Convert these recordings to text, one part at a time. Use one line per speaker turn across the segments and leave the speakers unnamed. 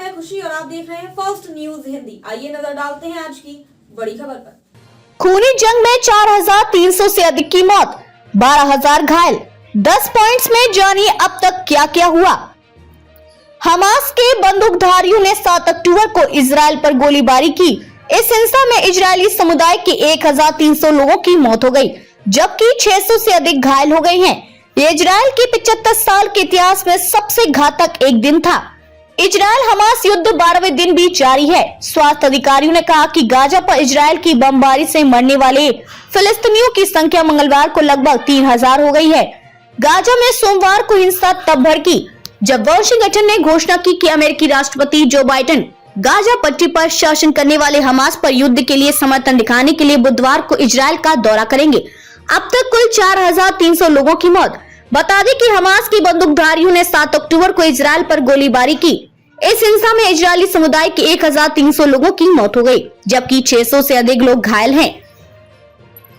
मैं खुशी और आप देख रहे हैं फर्स्ट न्यूज हिंदी। आइए नजर डालते हैं आज की बड़ी खबर पर।
खूनी जंग में 4,300 से अधिक की मौत, 12,000 घायल। 10 पॉइंट्स में जानिए अब तक क्या क्या हुआ। हमास के बंदूकधारियों ने 7 अक्टूबर को इजराइल पर गोलीबारी की। इस हिंसा में इजरायली समुदाय के 1,300 लोगों की मौत हो गई, जबकि 600 से अधिक घायल हो गए हैं। ये इजराइल के 75 साल के इतिहास में सबसे घातक एक दिन था। इजराइल हमास युद्ध 12वें दिन भी जारी है। स्वास्थ्य अधिकारियों ने कहा कि गाजा पर इजराइल की बमबारी से मरने वाले फिलिस्तीनियों की संख्या मंगलवार को लगभग 3,000 हो गई है। गाजा में सोमवार को हिंसा तब भड़की जब वाशिंगटन ने घोषणा की कि अमेरिकी राष्ट्रपति जो बाइडेन गाजा पट्टी पर शासन करने वाले हमास पर युद्ध के लिए समर्थन दिखाने के लिए बुधवार को इजराइल का दौरा करेंगे। अब तक कुल 4,300 लोगों की मौत। बता दें कि हमास के बंदूकधारियों ने 7 अक्टूबर को इजराइल पर गोलीबारी की। इस हिंसा में इजरायली समुदाय के 1,300 लोगों की मौत हो गई, जबकि 600 से अधिक लोग घायल हैं।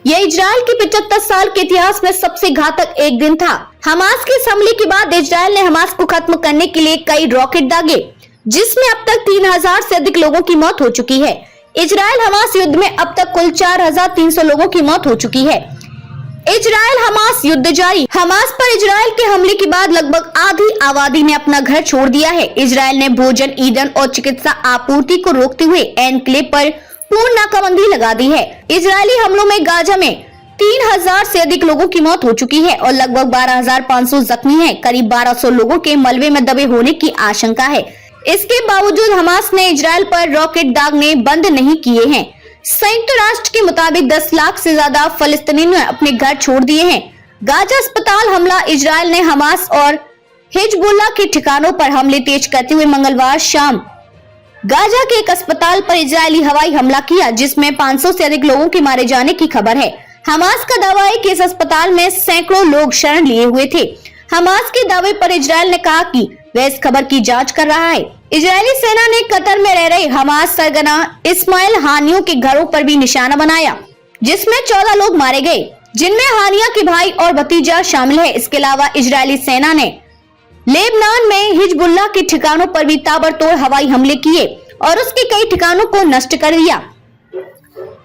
यह इजराइल के 75 साल के इतिहास में सबसे घातक एक दिन था। हमास के हमले के बाद इजराइल ने हमास को खत्म करने के लिए कई रॉकेट दागे, जिसमें अब तक 3,000 से अधिक लोगों की मौत हो चुकी है। इजराइल हमास युद्ध में अब तक कुल 4,300 लोगों की मौत हो चुकी है। इजराइल हमास युद्ध जारी। हमास पर इजराइल के हमले के बाद लगभग आधी आबादी ने अपना घर छोड़ दिया है। इजराइल ने भोजन, ईंधन और चिकित्सा आपूर्ति को रोकते हुए एनक्लेव पर पूर्ण नाकाबंदी लगा दी है। इजरायली हमलों में गाजा में 3,000 से अधिक लोगों की मौत हो चुकी है और लगभग 12,500 जख्मी हैं। करीब 1,200 लोगों के मलबे में दबे होने की आशंका है। इसके बावजूद हमास ने इजराइल पर रॉकेट दागने बंद नहीं किए हैं। संयुक्त राष्ट्र के मुताबिक 10 लाख से ज्यादा फलस्तीनियों ने अपने घर छोड़ दिए हैं। गाजा अस्पताल हमला। इजराइल ने हमास और हिजबुल्लाह के ठिकानों पर हमले तेज करते हुए मंगलवार शाम गाजा के एक अस्पताल पर इजरायली हवाई हमला किया, जिसमें 500 से अधिक लोगों के मारे जाने की खबर है। हमास का दावा है कि इस अस्पताल में सैकड़ों लोग शरण लिए हुए थे। हमास के दावे पर इजराइल ने कहा कि वह इस खबर की जांच कर रहा है। इजरायली सेना ने कतर में रह रहे हमास सरगना इस्माइल हानियों के घरों पर भी निशाना बनाया, जिसमें 14 लोग मारे गए, जिनमें हानिया के भाई और भतीजा शामिल है। इसके अलावा इजरायली सेना ने लेबनान में हिजबुल्लाह के ठिकानों पर भी ताबड़तोड़ हवाई हमले किए और उसके कई ठिकानों को नष्ट कर दिया।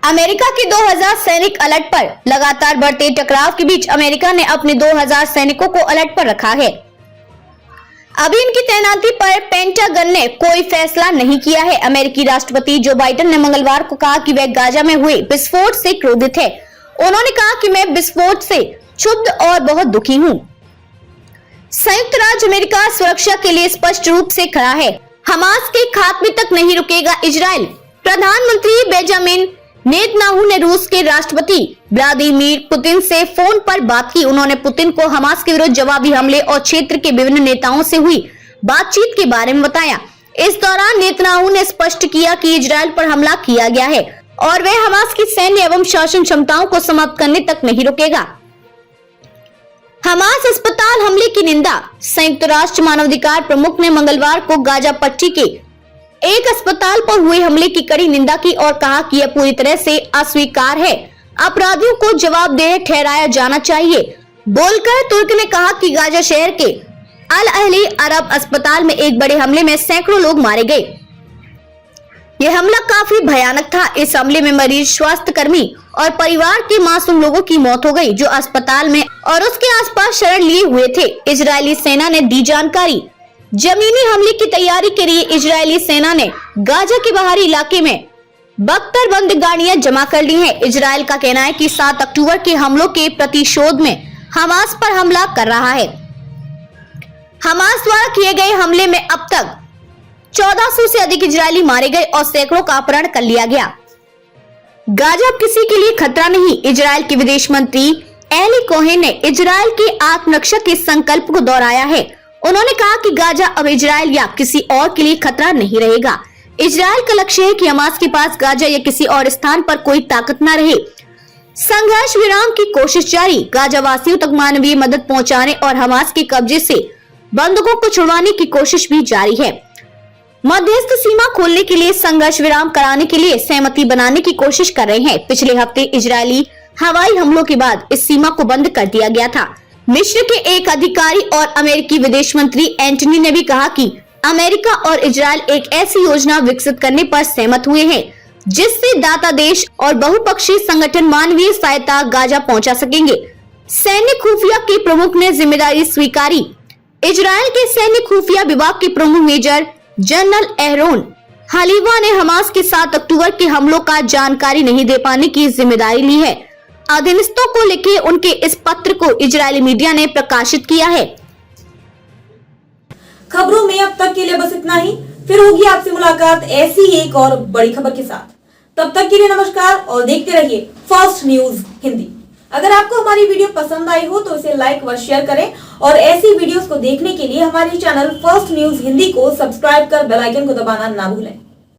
अमेरिका के 2,000 सैनिक अलर्ट पर। लगातार बढ़ते टकराव के बीच अमेरिका ने अपने 2,000 सैनिकों को अलर्ट पर रखा है। अभी इनकी तैनाती पर पेंटागन ने कोई फैसला नहीं किया है। अमेरिकी राष्ट्रपति जो बाइडेन ने मंगलवार को कहा कि वह गाजा में हुए विस्फोट से क्रोधित है। उन्होंने कहा कि मैं विस्फोट से क्षुब्ध और बहुत दुखी हूँ। संयुक्त राज्य अमेरिका सुरक्षा के लिए स्पष्ट रूप से खड़ा है। हमास के खात्मे तक नहीं रुकेगा इजराइल। प्रधानमंत्री बेंजामिन नेतन्याहू ने रूस के राष्ट्रपति व्लादिमीर पुतिन से फोन पर बात की। उन्होंने पुतिन को हमास के विरुद्ध जवाबी हमले और क्षेत्र के विभिन्न नेताओं से हुई बातचीत के बारे में बताया। इस दौरान नेतन्याहू ने स्पष्ट किया कि इजराइल पर हमला किया गया है और वह हमास की सैन्य एवं शासन क्षमताओं को समाप्त करने तक नहीं रुकेगा। हमास अस्पताल हमले की निंदा। संयुक्त राष्ट्र मानवाधिकार प्रमुख ने मंगलवार को गाजा पट्टी के एक अस्पताल पर हुए हमले की कड़ी निंदा की और कहा कि यह पूरी तरह से अस्वीकार है। अपराधियों को जवाबदेह ठहराया जाना चाहिए। बोलकर तुर्क ने कहा कि गाजा शहर के अल अहली अरब अस्पताल में एक बड़े हमले में सैकड़ों लोग मारे गए। यह हमला काफी भयानक था। इस हमले में मरीज, स्वास्थ्य कर्मी और परिवार के मासूम लोगों की मौत हो गई, जो अस्पताल में और उसके आसपास शरण लिए हुए थे। इजरायली सेना ने दी जानकारी। जमीनी हमले की तैयारी के लिए इजरायली सेना ने गाजा के बाहरी इलाके में बख्तरबंद गाड़ियां जमा कर ली हैं। इजराइल का कहना है कि 7 अक्टूबर के हमलों के प्रतिशोध में हमास पर हमला कर रहा है। हमास द्वारा किए गए हमले में अब तक 1400 से अधिक इजरायली मारे गए और सैकड़ों का अपहरण कर लिया गया। गाजा अब किसी के लिए खतरा नहीं। इजराइल के विदेश मंत्री एली कोहेन ने इजराइल के आत्मरक्षा के संकल्प को दोहराया है। उन्होंने कहा कि गाजा अब इजराइल या किसी और के लिए खतरा नहीं रहेगा। इजराइल का लक्ष्य है कि हमास के पास गाजा या किसी और स्थान पर कोई ताकत न रहे। संघर्ष विराम की कोशिश जारी। गाजा वासियों तक मानवीय मदद पहुंचाने और हमास के कब्जे से बंधकों को छुड़वाने की कोशिश भी जारी है। मध्यस्थ सीमा खोलने के लिए संघर्ष विराम कराने के लिए सहमति बनाने की कोशिश कर रहे हैं। पिछले हफ्ते इजरायली हवाई हमलों के बाद इस सीमा को बंद कर दिया गया था। मिस्र के एक अधिकारी और अमेरिकी विदेश मंत्री एंटनी ने भी कहा कि अमेरिका और इजराइल एक ऐसी योजना विकसित करने पर सहमत हुए हैं जिससे दाता देश और बहुपक्षीय संगठन मानवीय सहायता गाजा पहुंचा सकेंगे। सैन्य खुफिया के प्रमुख ने जिम्मेदारी स्वीकारी। इजराइल के सैन्य खुफिया विभाग के प्रमुख मेजर जनरल एहरोन हलीवा ने हमास के 7 अक्टूबर के हमलों का जानकारी नहीं दे पाने की जिम्मेदारी ली है। अधीनस्थों को लिखे उनके इस पत्र को इजरायली मीडिया ने प्रकाशित किया है।
खबरों में अब तक के लिए बस इतना ही। फिर होगी आपसे मुलाकात ऐसी ही एक और बड़ी खबर के साथ। तब तक के लिए नमस्कार और देखते रहिए फर्स्ट न्यूज हिंदी। अगर आपको हमारी वीडियो पसंद आई हो तो इसे लाइक व शेयर करें और ऐसी वीडियोस को देखने के लिए हमारे चैनल फर्स्ट न्यूज हिंदी को सब्सक्राइब कर बेल आइकन को दबाना ना भूलें।